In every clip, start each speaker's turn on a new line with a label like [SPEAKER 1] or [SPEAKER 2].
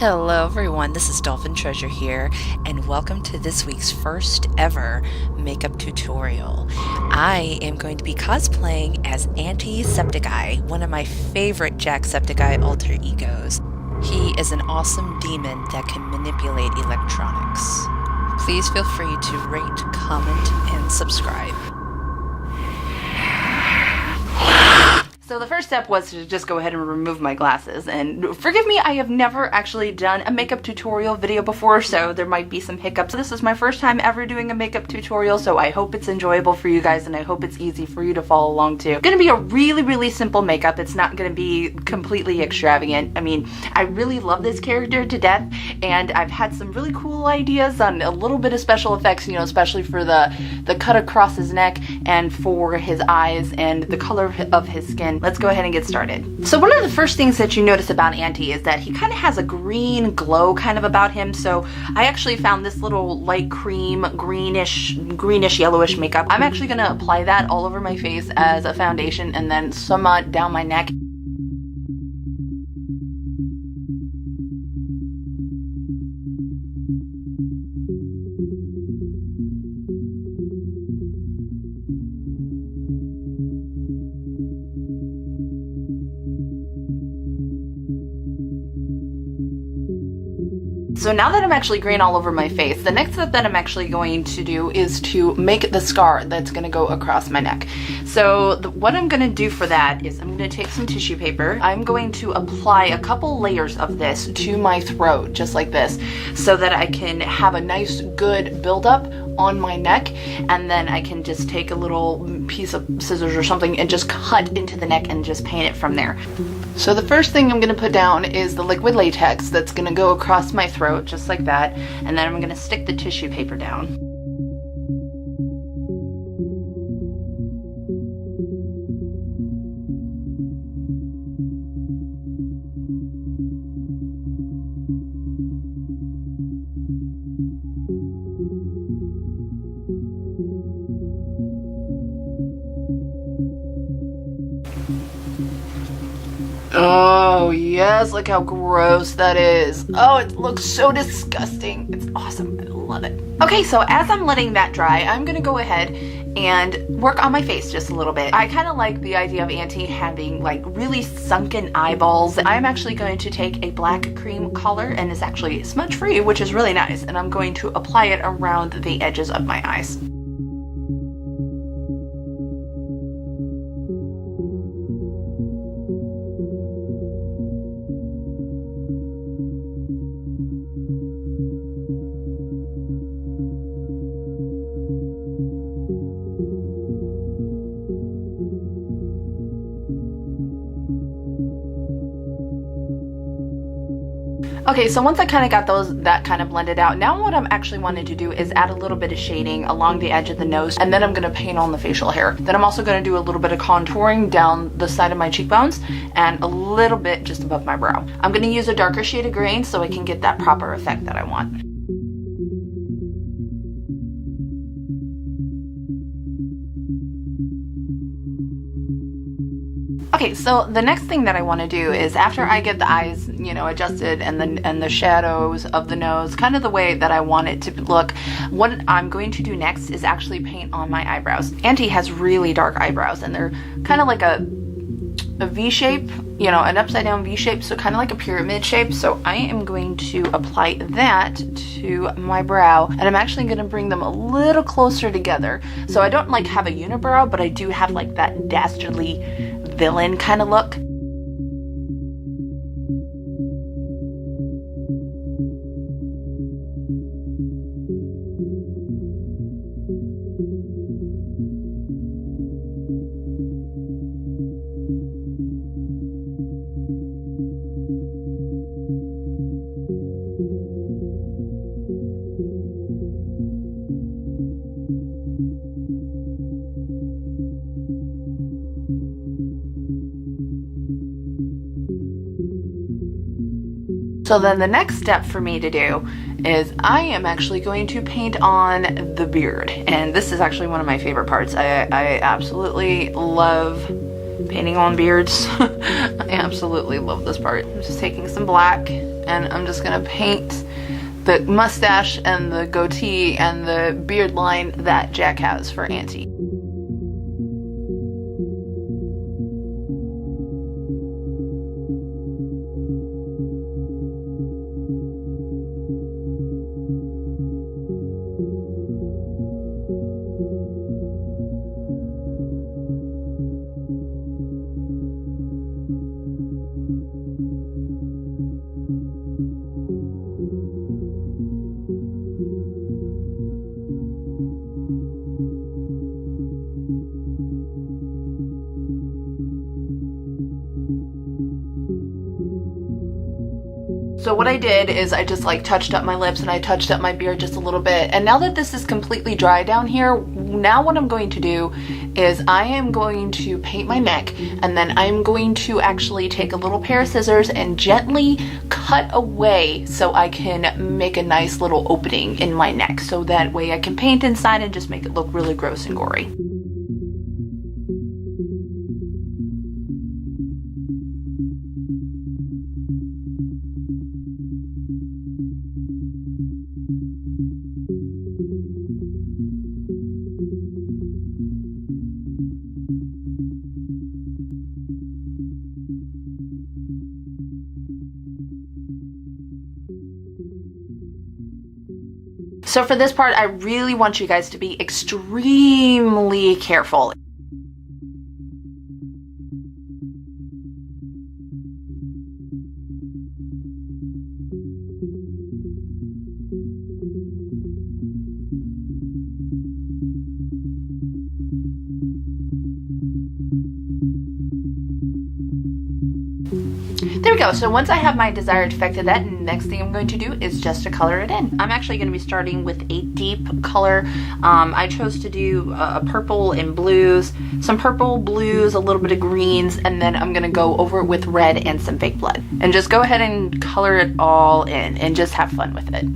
[SPEAKER 1] Hello everyone, this is Dolphin Treasure here, and welcome to this week's first ever makeup tutorial. I am going to be cosplaying as Antisepticeye, one of my favorite Jacksepticeye alter egos. He is an awesome demon that can manipulate electronics. Please feel free to rate, comment, and subscribe.
[SPEAKER 2] So the first step was to just go ahead and remove my glasses, and forgive me, I have never actually done a makeup tutorial video before, so there might be some hiccups. This is my first time ever doing a makeup tutorial, so I hope it's enjoyable for you guys and I hope it's easy for you to follow along too. It's gonna be a really simple makeup. It's not gonna be completely extravagant. I mean, I really love this character to death, and I've had some really cool ideas on a little bit of special effects, you know, especially for the cut across his neck and for his eyes and the color of his skin. Let's go ahead and get started. So one of the first things that you notice about Anti is that he kind of has a green glow kind of about him. So I actually found this little light cream, greenish, yellowish makeup. I'm actually going to apply that all over my face as a foundation and then some down my neck. So now that I'm actually green all over my face, the next step that I'm actually going to do is to make the scar that's going to go across my neck. So what I'm going to do for that is I'm going to take some tissue paper. I'm going to apply a couple layers of this to my throat, just like this, so that I can have a nice good buildup on my neck, and then I can just take a little piece of scissors or something and just cut into the neck and just paint it from there. So the first thing I'm going to put down is the liquid latex that's going to go across my throat, just like that, and then I'm going to stick the tissue paper down. Oh yes, look how gross that is. Oh, it looks so disgusting. It's awesome, I love it. Okay, so as I'm letting that dry, I'm gonna go ahead and work on my face just a little bit. I kind of like the idea of Anti having like really sunken eyeballs. I'm actually going to take a black cream color, and it's actually smudge free, which is really nice, and I'm going to apply it around the edges of my eyes. Okay, so once I kind of got that kind of blended out, now what I'm actually wanting to do is add a little bit of shading along the edge of the nose, and then I'm going to paint on the facial hair. Then I'm also going to do a little bit of contouring down the side of my cheekbones and a little bit just above my brow. I'm going to use a darker shade of green so I can get that proper effect that I want. Okay, so the next thing that I want to do is after I get the eyes, you know, adjusted and the shadows of the nose, kind of the way that I want it to look, what I'm going to do next is actually paint on my eyebrows. Anti has really dark eyebrows, and they're kind of like a V shape, you know, an upside down V shape, so kind of like a pyramid shape. So I am going to apply that to my brow, and I'm actually going to bring them a little closer together. So I don't like have a unibrow, but I do have like that dastardly villain kind of look. So then the next step for me to do is I am actually going to paint on the beard. And this is actually one of my favorite parts. I absolutely love painting on beards. I absolutely love this part. I'm just taking some black and I'm just gonna paint the mustache and the goatee and the beard line that Jack has for Auntie. So what I did is I just like touched up my lips and I touched up my beard just a little bit. And now that this is completely dry down here, now what I'm going to do is I am going to paint my neck, and then I'm going to actually take a little pair of scissors and gently cut away so I can make a nice little opening in my neck. So that way I can paint inside and just make it look really gross and gory. So for this part, I really want you guys to be extremely careful. There we go. So once I have my desired effect of that, next thing I'm going to do is just to color it in. I'm actually going to be starting with a deep color. I chose to do a purple and blues, some purple, blues, a little bit of greens, and then I'm going to go over it with red and some fake blood. And just go ahead and color it all in and just have fun with it.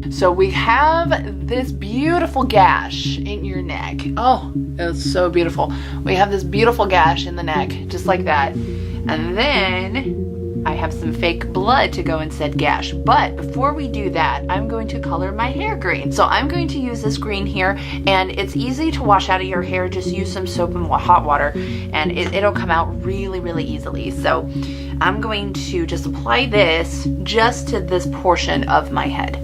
[SPEAKER 2] So we have this beautiful gash in your neck. Oh, it's so beautiful. We have this beautiful gash in the neck, just like that. And then I have some fake blood to go in said gash. But before we do that, I'm going to color my hair green. So I'm going to use this green here, and it's easy to wash out of your hair. Just use some soap and hot water, and it'll come out really, really easily. So I'm going to just apply this just to this portion of my head.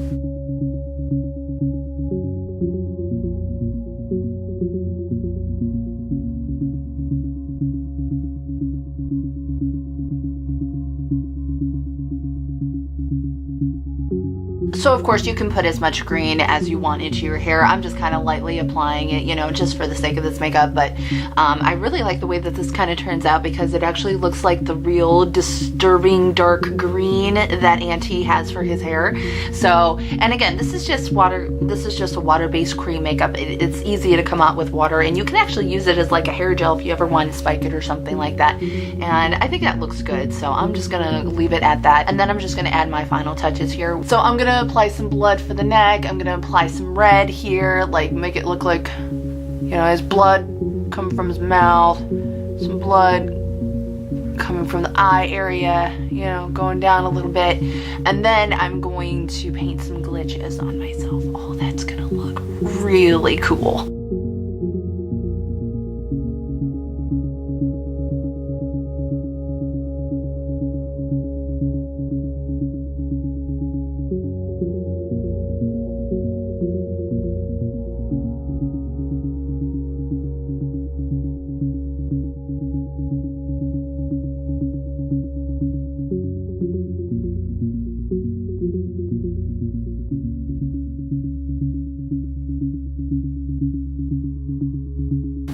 [SPEAKER 2] So of course you can put as much green as you want into your hair. I'm just kind of lightly applying it, you know, just for the sake of this makeup. But I really like the way that this kind of turns out, because it actually looks like the real disturbing dark green that Auntie has for his hair. So, and again, this is just water. This is just a water-based cream makeup. It's easy to come out with water, and you can actually use it as like a hair gel if you ever want to spike it or something like that. And I think that looks good. So I'm just gonna leave it at that. And then I'm just gonna add my final touches here. So I'm gonna apply some blood for the neck. I'm gonna apply some red here, like make it look like, you know, his blood coming from his mouth, some blood coming from the eye area, you know, going down a little bit. And then I'm going to paint some glitches on myself. Oh, that's gonna look really cool.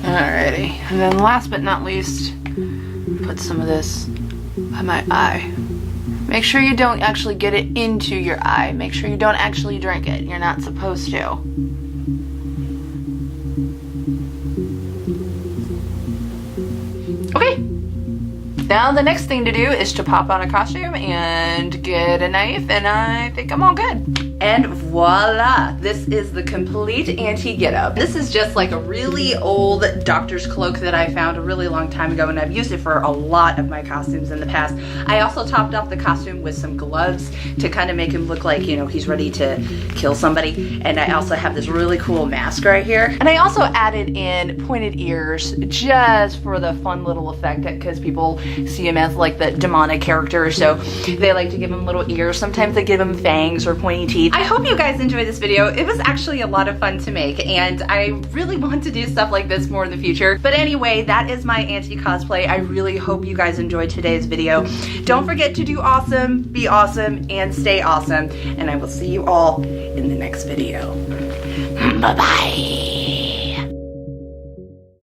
[SPEAKER 2] Alrighty, and then last but not least, put some of this on my eye. Make sure you don't actually get it into your eye. Make sure you don't actually drink it. You're not supposed to. Now the next thing to do is to pop on a costume and get a knife, and I think I'm all good. And voila, this is the complete Auntie getup. This is just like a really old doctor's cloak that I found a really long time ago, and I've used it for a lot of my costumes in the past. I also topped off the costume with some gloves to kind of make him look like, you know, he's ready to kill somebody. And I also have this really cool mask right here. And I also added in pointed ears just for the fun little effect, because people see him as like the demonic character, so they like to give him little ears. Sometimes they give him fangs or pointy teeth. I hope you guys enjoyed this video. It was actually a lot of fun to make, and I really want to do stuff like this more in the future. But anyway, that is my Auntie cosplay. I really hope you guys enjoyed today's video. Don't forget to do awesome, be awesome, and stay awesome. And I will see you all in the next video. Bye-bye.